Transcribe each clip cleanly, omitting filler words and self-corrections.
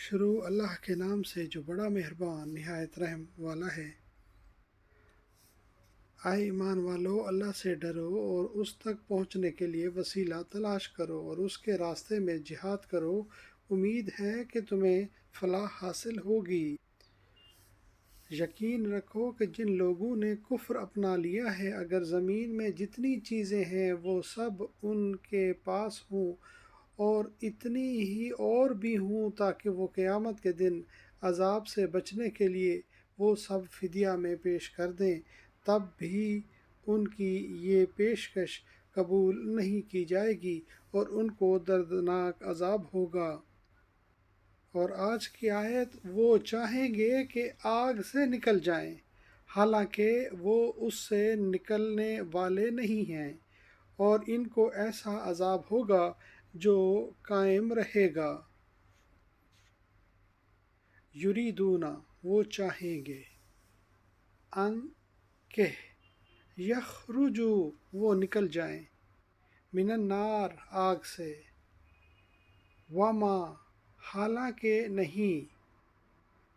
شروع اللہ کے نام سے جو بڑا مہربان نہایت رحم والا ہے۔ اے ایمان والو، اللہ سے ڈرو اور اس تک پہنچنے کے لیے وسیلہ تلاش کرو اور اس کے راستے میں جہاد کرو، امید ہے کہ تمہیں فلاح حاصل ہوگی۔ یقین رکھو کہ جن لوگوں نے کفر اپنا لیا ہے، اگر زمین میں جتنی چیزیں ہیں وہ سب ان کے پاس ہوں اور اتنی ہی اور بھی ہوں تاکہ وہ قیامت کے دن عذاب سے بچنے کے لیے وہ سب فدیہ میں پیش کر دیں، تب بھی ان کی یہ پیشکش قبول نہیں کی جائے گی اور ان کو دردناک عذاب ہوگا۔ اور آج کی آیت، وہ چاہیں گے کہ آگ سے نکل جائیں حالانکہ وہ اس سے نکلنے والے نہیں ہیں، اور ان کو ایسا عذاب ہوگا جو قائم رہے گا۔ یریدون، وہ چاہیں گے، ان کہ یخرجو، وہ نکل جائیں، من النار، آگ سے، وما، حالانکہ نہیں،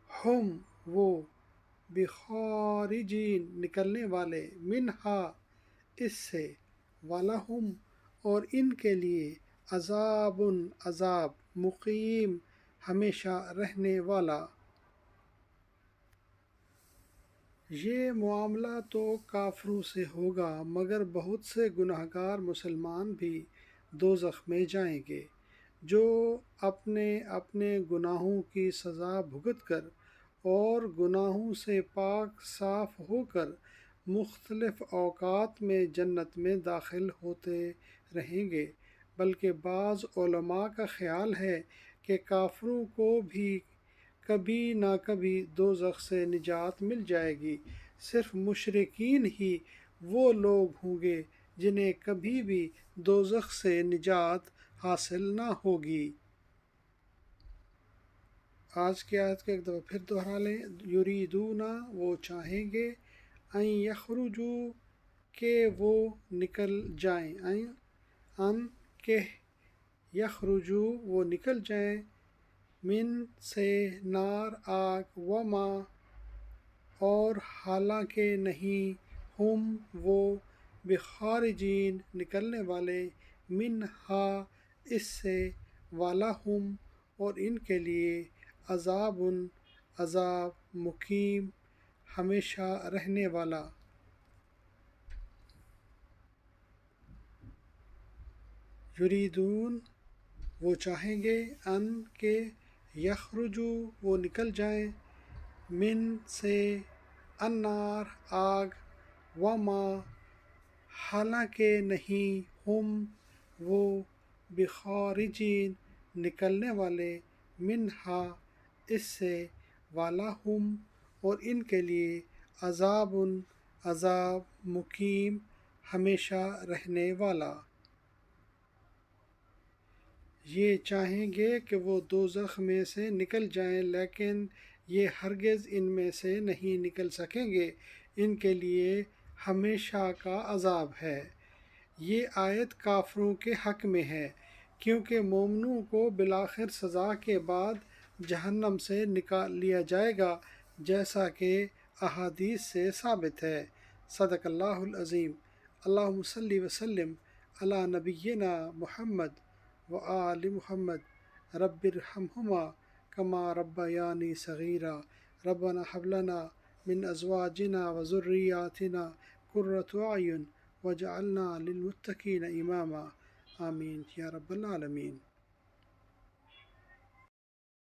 ہم، وہ، بخارجین، نکلنے والے، منہا، اس سے، ولہم، اور ان کے لیے، عذاب، عذاب، مقیم، ہمیشہ رہنے والا۔ یہ معاملہ تو کافروں سے ہوگا، مگر بہت سے گناہگار مسلمان بھی دوزخ میں جائیں گے، جو اپنے اپنے گناہوں کی سزا بھگت کر اور گناہوں سے پاک صاف ہو کر مختلف اوقات میں جنت میں داخل ہوتے رہیں گے۔ بلکہ بعض علماء کا خیال ہے کہ کافروں کو بھی کبھی نہ کبھی دوزخ سے نجات مل جائے گی، صرف مشرکین ہی وہ لوگ ہوں گے جنہیں کبھی بھی دوزخ سے نجات حاصل نہ ہوگی۔ آج کی آیت کو ایک دفعہ پھر دہرا لیں۔ یریدون، وہ چاہیں گے، ان یخرجو، کہ وہ نکل جائیں، ان کہ یخرجو، وہ نکل جائیں، من، سے، نار، آگ، وما، اور حالانکہ نہیں، ہم، وہ، بخارجین، نکلنے والے، منہا، اس سے، ولہم، اور ان کے لیے، عذاب، عذاب، مقیم، ہمیشہ رہنے والا۔ یریدون، وہ چاہیں گے، ان کہ یخرجو، وہ نکل جائیں، من، سے، النار، آگ، وما، حالانکہ نہیں، ہم، وہ، بخارجین، نکلنے والے، منہا، اس سے، ولہم، اور ان کے لیے، عذاب، عذاب، مقیم، ہمیشہ رہنے والا۔ یہ چاہیں گے کہ وہ دوزخ میں سے نکل جائیں، لیکن یہ ہرگز ان میں سے نہیں نکل سکیں گے، ان کے لیے ہمیشہ کا عذاب ہے۔ یہ آیت کافروں کے حق میں ہے، کیونکہ مومنوں کو بالآخر سزا کے بعد جہنم سے نکال لیا جائے گا، جیسا کہ احادیث سے ثابت ہے۔ صدق اللہ العظیم۔ اللہم صلی وسلم علی نبینا محمد وآل محمد، رب ارحمہما کما ربیانی صغیرا، ربنا ہب لنا من ازواجنا وذریاتنا قرۃ اعین واجعلنا للمتقین اماما، آمین یا رب العالمین۔